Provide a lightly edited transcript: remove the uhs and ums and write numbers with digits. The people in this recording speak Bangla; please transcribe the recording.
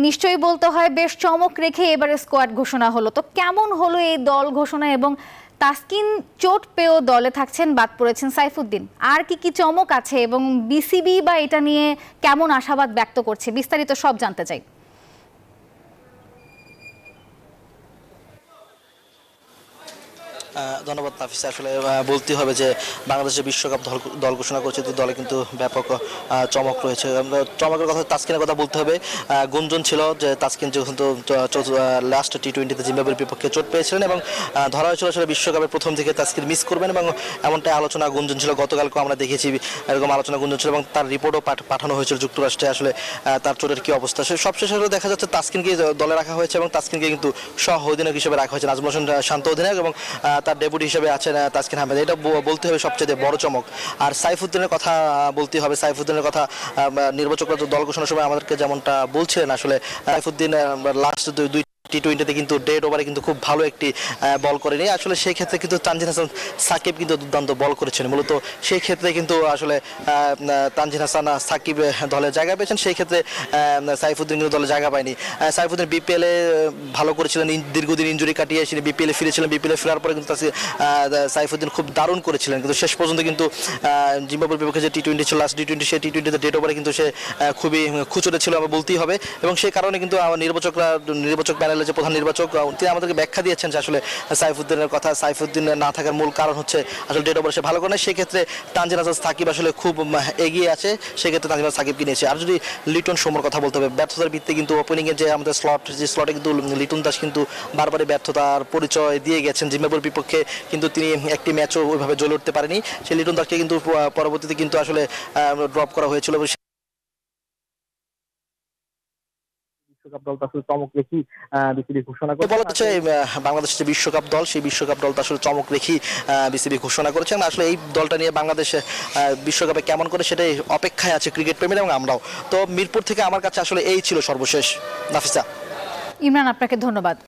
নিশ্চয়ই বলতে হয় বেশ চমক রেখে এবারে স্কোয়াড ঘোষণা হলো, তো কেমন হলো এই দল ঘোষণা? এবং তাসকিন চোট পেয়েও দলে থাকছেন, বাদ পড়েছেন সাইফুদ্দিন। আর কি কি চমক আছে এবং বিসিবি বা এটা নিয়ে কেমন আশাবাদ ব্যক্ত করছে, বিস্তারিত সব জানতে চাই। ধন্যবাদ নাফিসা। আসলে বলতে হবে যে বাংলাদেশের বিশ্বকাপ দল ঘোষণা করছে, দলে কিন্তু ব্যাপক চমক রয়েছে। চমকের কথা, তাসকিনের কথা বলতে হবে। গুঞ্জন ছিল যে তাসকিন যেহেতু লাস্ট টি-20তে জিম্বাবুয়ের বিপক্ষে চোট পেয়েছিলেন এবং ধরা হয়েছিল আসলে বিশ্বকাপের প্রথম দিকে তাসকিন মিস করবেন এবং এমনটাই আলোচনা গুঞ্জন ছিল। গতকালকে আমরা দেখেছি এরকম আলোচনা গুঞ্জন ছিল এবং তার রিপোর্টও পাঠানো হয়েছিল যুক্তরাষ্ট্রে আসলে তার চোটের কী অবস্থা। সবশেষে দেখা যাচ্ছে তাসকিনকে দলে রাখা হয়েছে এবং তাসকিনকে কিন্তু সহ অধিনায়ক হিসেবে রাখা হয়েছে। নাজমুল হোসেন শান্ত অধিনায়ক এবং তার ডেপুটি হিসেবে আছেন তাসকিন আহমেদ। এটা বলতে হবে সবচেয়ে বড় চমক। আর সাইফুদ্দিনের কথা বলতে হবে। সাইফুদ্দিনের কথা নির্বাচকরা দল ঘোষণার সময় আমাদেরকে যেমনটা বলছিলেন, আসলে সাইফুদ্দিন লাস্ট দুই টি-20তে কিন্তু ডেড ওভারে কিন্তু খুব ভালো একটি বল করেনি। আসলে সেই ক্ষেত্রে কিন্তু তানজিদ হাসান সাকিব কিন্তু দুর্দান্ত বল করেছেন। মূলত সেই ক্ষেত্রে কিন্তু আসলে তানজিদ হাসান সাকিব দলে জায়গা পেয়েছেন, সেই ক্ষেত্রে সাইফুদ্দিন কিন্তু দলে জায়গা পায়নি। সাইফুদ্দিন বিপিএলে ভালো করেছিলেন, দীর্ঘদিন ইনজুরি কাটিয়ে এসে বিপিএলে ফিরেছিলেন। বিপিএলে ফেরার পরে কিন্তু সাইফুদ্দিন খুব দারুণ করেছিলেন, কিন্তু শেষ পর্যন্ত কিন্তু জিম্বাবুয়ের বিপক্ষে যে টি-20 ছিল লাস্ট টি-20, সেই টি-20তে ডেড ওভারে কিন্তু সে খুবই খুচরে ছিল আমরা বলতেই হবে। এবং সেই কারণে কিন্তু আমার নির্বাচক প্যানেল যে প্রধান নির্বাচক তিনি আমাদেরকে ব্যাখ্যা দিয়েছেন যে আসলে সাইফুদ্দিনের কথা, সাইফুদ্দিন না থাকার মূল কারণ হচ্ছে আসলে ডেড ওভার সে ভালো করে না। সেক্ষেত্রে তানজিদ হাসান সাকিব আসলে খুব এগিয়ে আছে, সেক্ষেত্রে তানজিদ হাসান সাকিবকে নিয়েছে। আর যদি লিটন সোমর কথা বলতে হবে, ব্যর্থতার ভিত্তিতে কিন্তু ওপেনিংয়ে যে আমাদের স্লটে কিন্তু লিটন দাস কিন্তু বারবারই ব্যর্থতার পরিচয় দিয়ে গেছেন। জিম্বাবুয়ের বিপক্ষে কিন্তু তিনি একটি ম্যাচও ওইভাবে জ্বলে উঠতে পারেনি। সেই লিটন দাসকে কিন্তু পরবর্তীতে কিন্তু আসলে ড্রপ করা হয়েছিল। বাংলাদেশের যে বিশ্বকাপ দল, সেই বিশ্বকাপ দলটা আসলে চমক রেখে বিসিবি ঘোষণা করেছেন। আসলে এই দলটা নিয়ে বাংলাদেশ বিশ্বকাপে কেমন করে সেটাই অপেক্ষায় আছে ক্রিকেট প্রেমীরা এবং আমরাও। তো মিরপুর থেকে আমার কাছে আসলে এই ছিল সর্বশেষ। নাফিসা। ইমরান, আপনাকে ধন্যবাদ।